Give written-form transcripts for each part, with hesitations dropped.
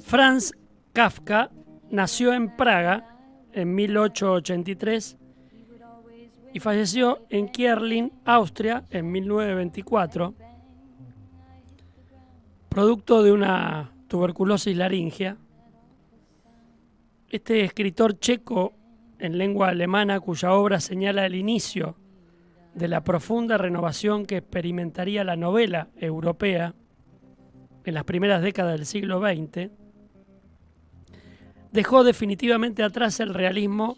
Franz Kafka nació en Praga en 1883 y falleció en Kierling, Austria, en 1924, producto de una tuberculosis laringea. Este escritor checo en lengua alemana, cuya obra señala el inicio de la profunda renovación que experimentaría la novela europea en las primeras décadas del siglo XX, dejó definitivamente atrás el realismo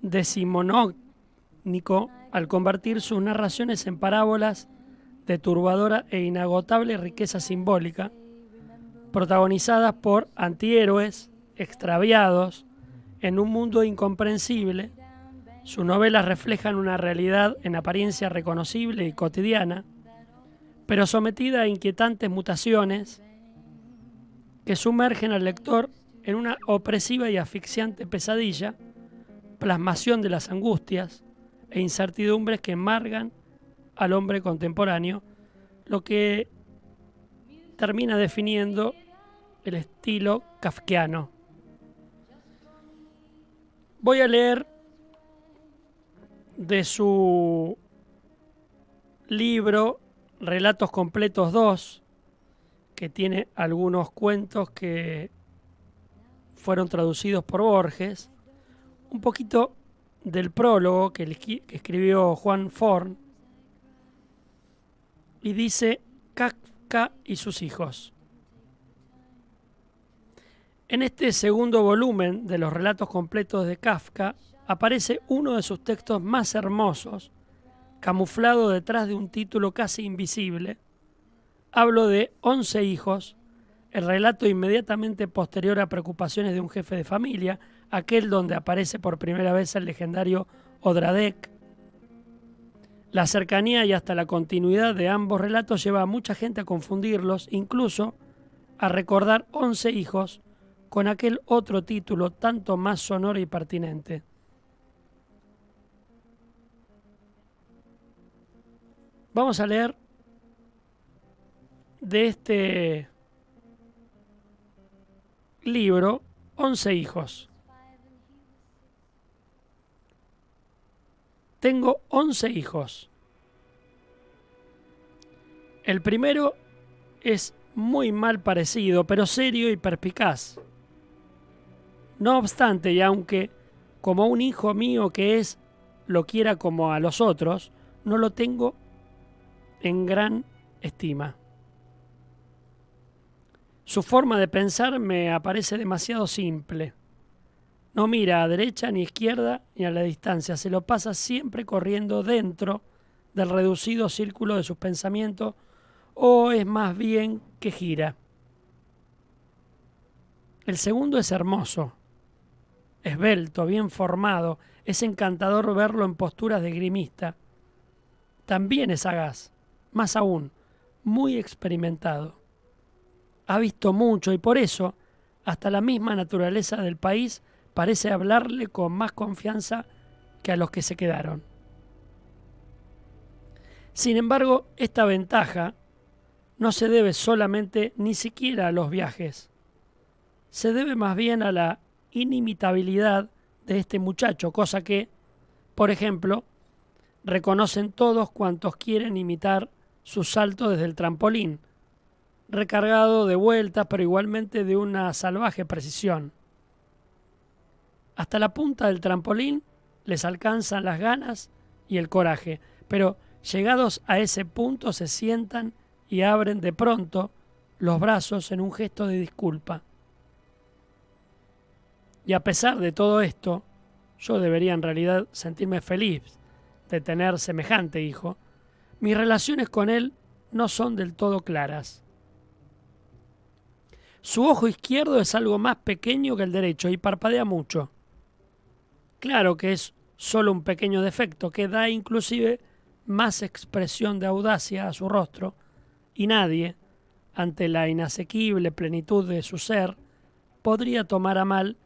decimonónico al convertir sus narraciones en parábolas de turbadora e inagotable riqueza simbólica, protagonizadas por antihéroes extraviados en un mundo incomprensible. Sus novelas reflejan una realidad en apariencia reconocible y cotidiana, pero sometida a inquietantes mutaciones que sumergen al lector en una opresiva y asfixiante pesadilla, plasmación de las angustias e incertidumbres que embargan al hombre contemporáneo, lo que termina definiendo el estilo kafkiano. Voy a leer de su libro Relatos Completos 2, que tiene algunos cuentos que fueron traducidos por Borges, un poquito del prólogo que escribió Juan Forn, y dice: Kafka y sus hijos. En este segundo volumen de los relatos completos de Kafka aparece uno de sus textos más hermosos, camuflado detrás de un título casi invisible. Hablo de 11 hijos, el relato inmediatamente posterior a Preocupaciones de un jefe de familia, aquel donde aparece por primera vez el legendario Odradek. La cercanía y hasta la continuidad de ambos relatos lleva a mucha gente a confundirlos, incluso a recordar 11 hijos con aquel otro título tanto más sonoro y pertinente. Vamos a leer de este libro 11 hijos. Tengo 11 hijos. El primero es muy mal parecido, pero serio y perspicaz. No obstante, y aunque como un hijo mío que es, lo quiera como a los otros, no lo tengo en gran estima. Su forma de pensar me aparece demasiado simple. No mira a derecha ni izquierda ni a la distancia, se lo pasa siempre corriendo dentro del reducido círculo de sus pensamientos, o es más bien que gira. El segundo es hermoso, esbelto, bien formado, es encantador verlo en posturas de grimista. También es sagaz, más aún, muy experimentado. Ha visto mucho y por eso hasta la misma naturaleza del país parece hablarle con más confianza que a los que se quedaron. Sin embargo, esta ventaja no se debe solamente ni siquiera a los viajes. Se debe más bien a la inimitabilidad de este muchacho, cosa que, por ejemplo, reconocen todos cuantos quieren imitar su salto desde el trampolín, recargado de vueltas, pero igualmente de una salvaje precisión. Hasta la punta del trampolín les alcanzan las ganas y el coraje, pero llegados a ese punto se sientan y abren de pronto los brazos en un gesto de disculpa. Y a pesar de todo esto, yo debería en realidad sentirme feliz de tener semejante hijo. Mis relaciones con él no son del todo claras. Su ojo izquierdo es algo más pequeño que el derecho y parpadea mucho. Claro que es solo un pequeño defecto que da inclusive más expresión de audacia a su rostro, y nadie, ante la inasequible plenitud de su ser, podría tomar a mal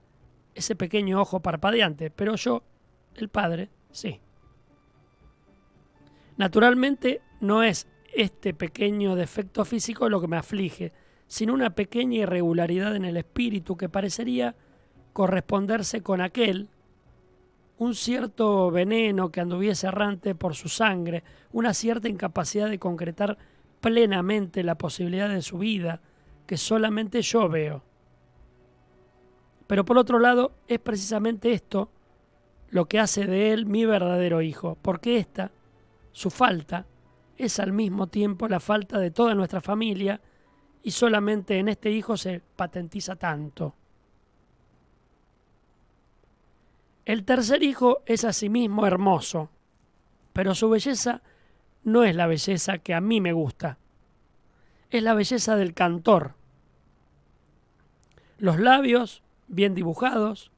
ese pequeño ojo parpadeante, pero yo, el padre, sí. Naturalmente no es este pequeño defecto físico lo que me aflige, sino una pequeña irregularidad en el espíritu que parecería corresponderse con aquel, un cierto veneno que anduviese errante por su sangre, una cierta incapacidad de concretar plenamente la posibilidad de su vida, que solamente yo veo. Pero por otro lado, es precisamente esto lo que hace de él mi verdadero hijo, porque esta, su falta, es al mismo tiempo la falta de toda nuestra familia y solamente en este hijo se patentiza tanto. El tercer hijo es asimismo hermoso, pero su belleza no es la belleza que a mí me gusta, es la belleza del cantor. Los labios bien dibujados,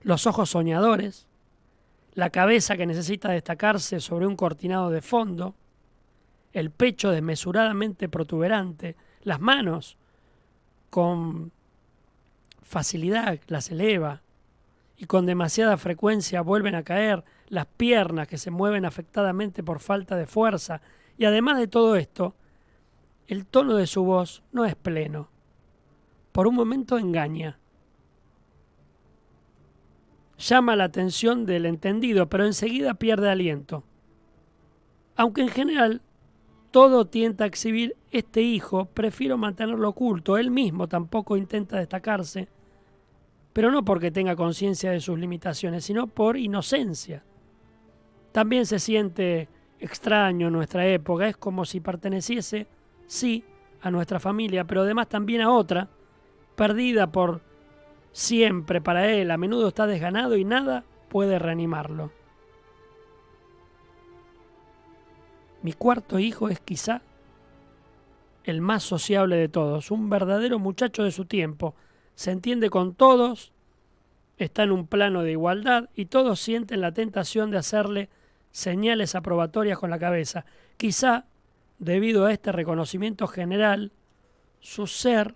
los ojos soñadores, la cabeza que necesita destacarse sobre un cortinado de fondo, el pecho desmesuradamente protuberante, las manos con facilidad las eleva y con demasiada frecuencia vuelven a caer, las piernas que se mueven afectadamente por falta de fuerza, y además de todo esto, el tono de su voz no es pleno. Por un momento engaña. Llama la atención del entendido, pero enseguida pierde aliento. Aunque en general todo tienta a exhibir este hijo, prefiero mantenerlo oculto. Él mismo tampoco intenta destacarse, pero no porque tenga conciencia de sus limitaciones, sino por inocencia. También se siente extraño en nuestra época, es como si perteneciese, sí, a nuestra familia, pero además también a otra, perdida por siempre para él, a menudo está desganado y nada puede reanimarlo. Mi cuarto hijo es quizá el más sociable de todos, un verdadero muchacho de su tiempo, se entiende con todos, está en un plano de igualdad y todos sienten la tentación de hacerle señales aprobatorias con la cabeza. Quizá, debido a este reconocimiento general, su ser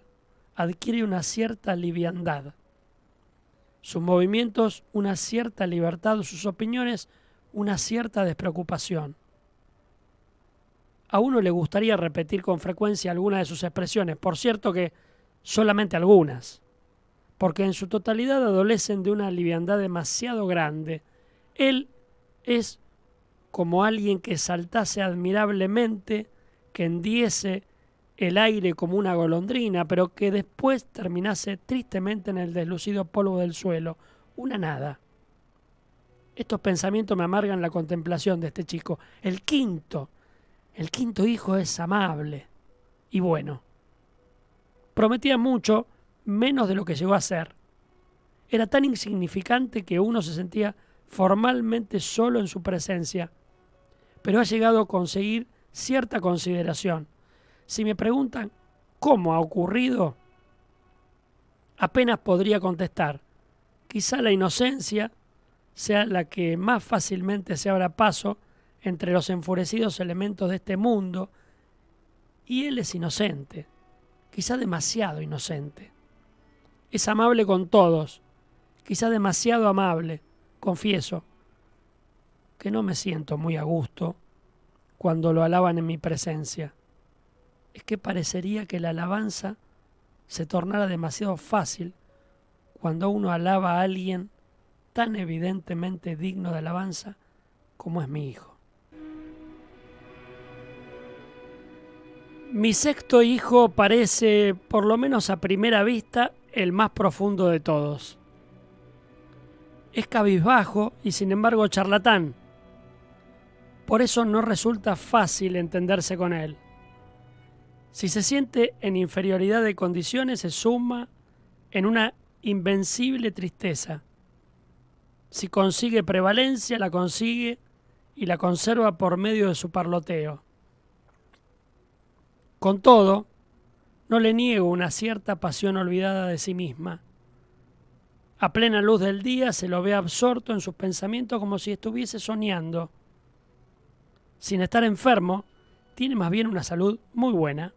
adquiere una cierta liviandad, sus movimientos una cierta libertad, sus opiniones una cierta despreocupación. A uno le gustaría repetir con frecuencia algunas de sus expresiones, por cierto que solamente algunas, porque en su totalidad adolecen de una liviandad demasiado grande. Él es como alguien que saltase admirablemente, que hendiese el aire como una golondrina, pero que después terminase tristemente en el deslucido polvo del suelo, una nada. Estos pensamientos me amargan la contemplación de este chico. El quinto hijo es amable y bueno. Prometía mucho, menos de lo que llegó a ser. Era tan insignificante que uno se sentía formalmente solo en su presencia, pero ha llegado a conseguir cierta consideración. Si me preguntan cómo ha ocurrido, apenas podría contestar. Quizá la inocencia sea la que más fácilmente se abra paso entre los enfurecidos elementos de este mundo, y él es inocente, quizá demasiado inocente. Es amable con todos, quizá demasiado amable. Confieso que no me siento muy a gusto cuando lo alaban en mi presencia. Es que parecería que la alabanza se tornara demasiado fácil cuando uno alaba a alguien tan evidentemente digno de alabanza como es mi hijo. Mi sexto hijo parece, por lo menos a primera vista, el más profundo de todos. Es cabizbajo y sin embargo charlatán. Por eso no resulta fácil entenderse con él. Si se siente en inferioridad de condiciones, se suma en una invencible tristeza. Si consigue prevalencia, la consigue y la conserva por medio de su parloteo. Con todo, no le niego una cierta pasión olvidada de sí misma. A plena luz del día se lo ve absorto en sus pensamientos como si estuviese soñando. Sin estar enfermo, tiene más bien una salud muy buena.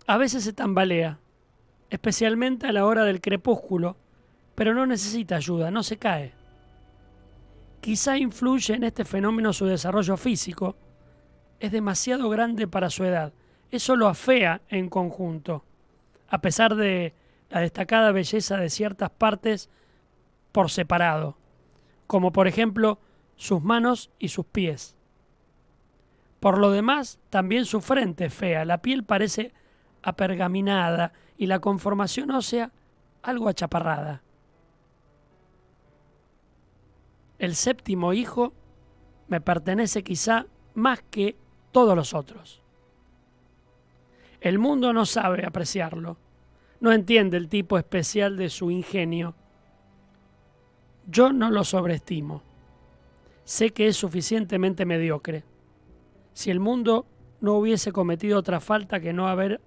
A veces se tambalea, especialmente a la hora del crepúsculo, pero no necesita ayuda, no se cae. Quizá influye en este fenómeno su desarrollo físico. Es demasiado grande para su edad. Eso lo afea en conjunto, a pesar de la destacada belleza de ciertas partes por separado, como por ejemplo sus manos y sus pies. Por lo demás, también su frente es fea, la piel parece apergaminada y la conformación ósea algo achaparrada. El séptimo hijo me pertenece quizá más que todos los otros. El mundo no sabe apreciarlo, no entiende el tipo especial de su ingenio. Yo no lo sobreestimo. Sé que es suficientemente mediocre. Si el mundo no hubiese cometido otra falta que no haber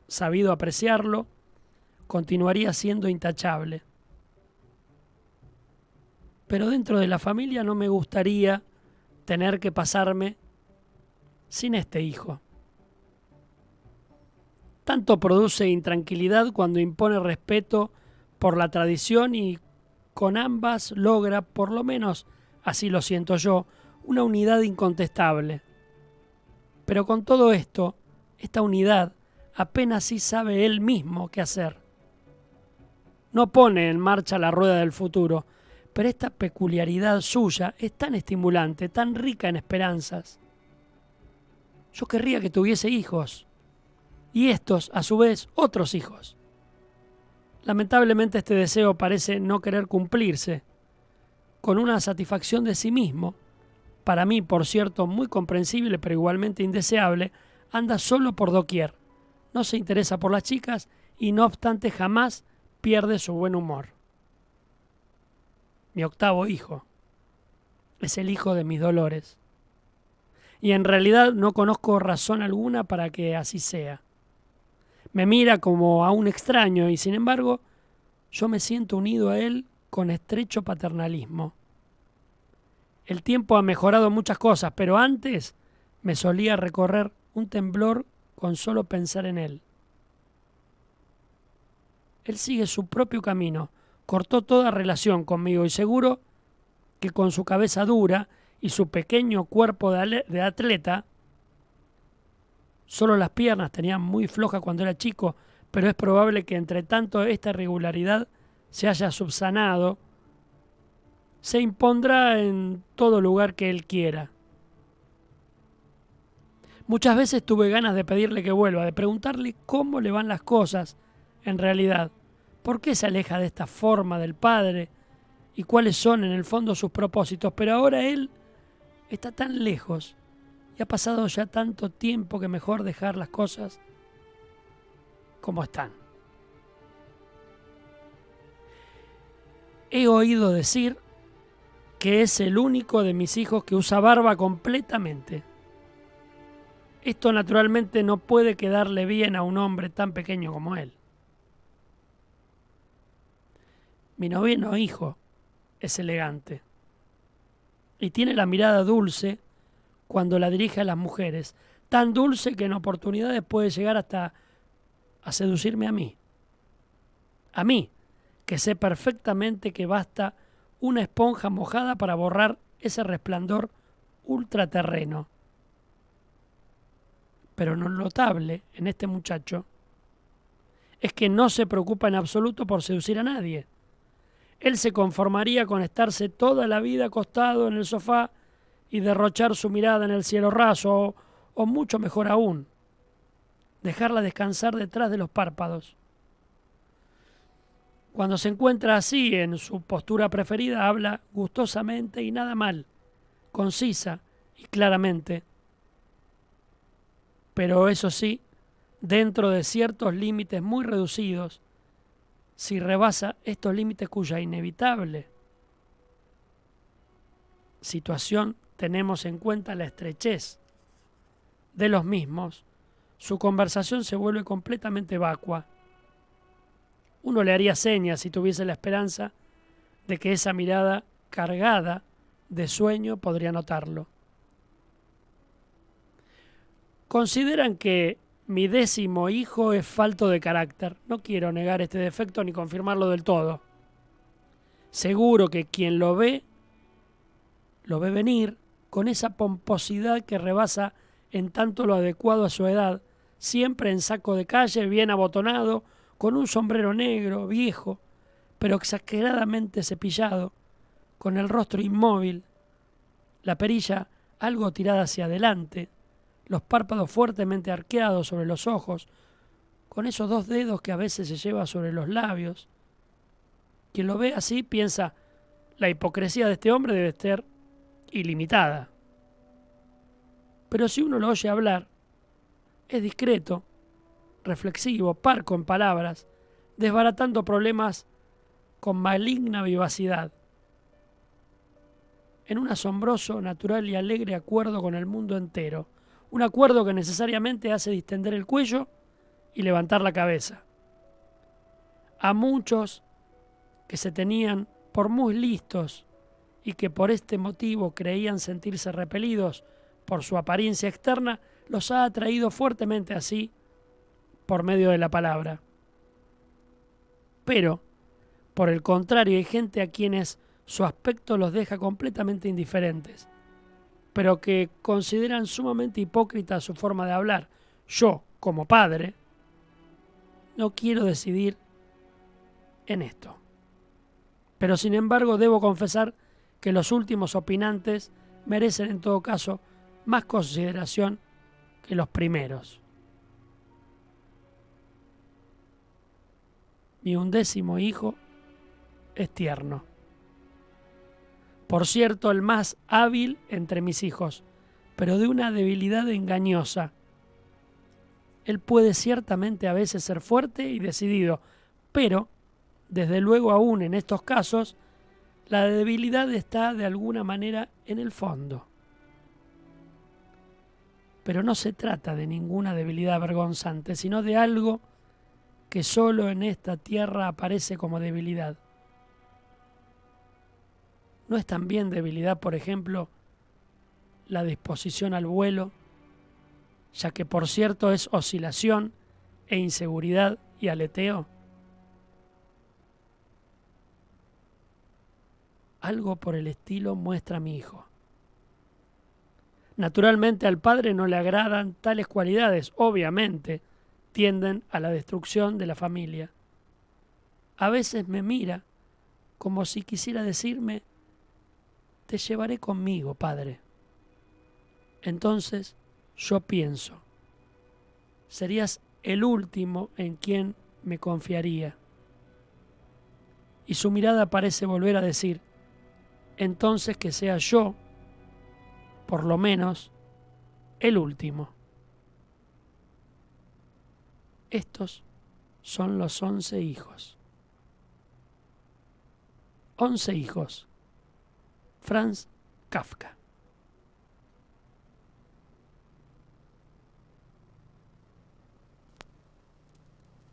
sabido apreciarlo, continuaría siendo intachable. Pero dentro de la familia no me gustaría tener que pasarme sin este hijo. Tanto produce intranquilidad cuando impone respeto por la tradición y con ambas logra, por lo menos así lo siento yo, una unidad incontestable. Pero con todo esto, esta unidad apenas sí sabe él mismo qué hacer. No pone en marcha la rueda del futuro, pero esta peculiaridad suya es tan estimulante, tan rica en esperanzas. Yo querría que tuviese hijos, y estos, a su vez, otros hijos. Lamentablemente este deseo parece no querer cumplirse, con una satisfacción de sí mismo, para mí, por cierto, muy comprensible pero igualmente indeseable, anda solo por doquier, no se interesa por las chicas y no obstante jamás pierde su buen humor. Mi octavo hijo es el hijo de mis dolores, y en realidad no conozco razón alguna para que así sea. Me mira como a un extraño y sin embargo yo me siento unido a él con estrecho paternalismo. El tiempo ha mejorado muchas cosas, pero antes me solía recorrer un temblor con solo pensar en él. Él sigue su propio camino, cortó toda relación conmigo y seguro que con su cabeza dura y su pequeño cuerpo de atleta, solo las piernas tenían muy flojas cuando era chico, pero es probable que entre tanto esta irregularidad se haya subsanado, se impondrá en todo lugar que él quiera. Muchas veces tuve ganas de pedirle que vuelva, de preguntarle cómo le van las cosas en realidad, por qué se aleja de esta forma del padre y cuáles son en el fondo sus propósitos, pero ahora él está tan lejos y ha pasado ya tanto tiempo que mejor dejar las cosas como están. He oído decir que es el único de mis hijos que usa barba completamente. Esto naturalmente no puede quedarle bien a un hombre tan pequeño como él. Mi noveno hijo es elegante y tiene la mirada dulce cuando la dirige a las mujeres, tan dulce que en oportunidades puede llegar hasta a seducirme a mí. A mí, que sé perfectamente que basta una esponja mojada para borrar ese resplandor ultraterreno. Pero lo notable en este muchacho es que no se preocupa en absoluto por seducir a nadie. Él se conformaría con estarse toda la vida acostado en el sofá y derrochar su mirada en el cielo raso, o mucho mejor aún, dejarla descansar detrás de los párpados. Cuando se encuentra así en su postura preferida, habla gustosamente y nada mal, concisa y claramente, pero eso sí, dentro de ciertos límites muy reducidos, si rebasa estos límites cuya inevitable situación tenemos en cuenta la estrechez de los mismos, su conversación se vuelve completamente vacua. Uno le haría señas si tuviese la esperanza de que esa mirada cargada de sueño podría notarlo. Consideran que mi 10º hijo es falto de carácter. No quiero negar este defecto ni confirmarlo del todo. Seguro que quien lo ve lo ve venir con esa pomposidad que rebasa en tanto lo adecuado a su edad, siempre en saco de calle, bien abotonado, con un sombrero negro, viejo, pero exageradamente cepillado, con el rostro inmóvil, la perilla algo tirada hacia adelante, los párpados fuertemente arqueados sobre los ojos, con esos 2 dedos que a veces se lleva sobre los labios. Quien lo ve así piensa, la hipocresía de este hombre debe ser ilimitada. Pero si uno lo oye hablar, es discreto, reflexivo, parco en palabras, desbaratando problemas con maligna vivacidad, en un asombroso, natural y alegre acuerdo con el mundo entero, un acuerdo que necesariamente hace distender el cuello y levantar la cabeza. A muchos que se tenían por muy listos y que por este motivo creían sentirse repelidos por su apariencia externa, los ha atraído fuertemente así por medio de la palabra. Pero, por el contrario, hay gente a quienes su aspecto los deja completamente indiferentes, pero que consideran sumamente hipócrita su forma de hablar. Yo, como padre, no quiero decidir en esto. Pero sin embargo debo confesar que los últimos opinantes merecen en todo caso más consideración que los primeros. Mi 11º hijo es tierno. Por cierto, el más hábil entre mis hijos, pero de una debilidad engañosa. Él puede ciertamente a veces ser fuerte y decidido, pero, desde luego aún en estos casos, la debilidad está de alguna manera en el fondo. Pero no se trata de ninguna debilidad vergonzante, sino de algo que solo en esta tierra aparece como debilidad. ¿No es también debilidad, por ejemplo, la disposición al vuelo, ya que por cierto es oscilación e inseguridad y aleteo? Algo por el estilo muestra mi hijo. Naturalmente al padre no le agradan tales cualidades, obviamente tienden a la destrucción de la familia. A veces me mira como si quisiera decirme, te llevaré conmigo, padre. Entonces yo pienso, serías el último en quien me confiaría. Y su mirada parece volver a decir, entonces que sea yo, por lo menos, el último. Estos son los 11 hijos. 11 hijos. Franz Kafka.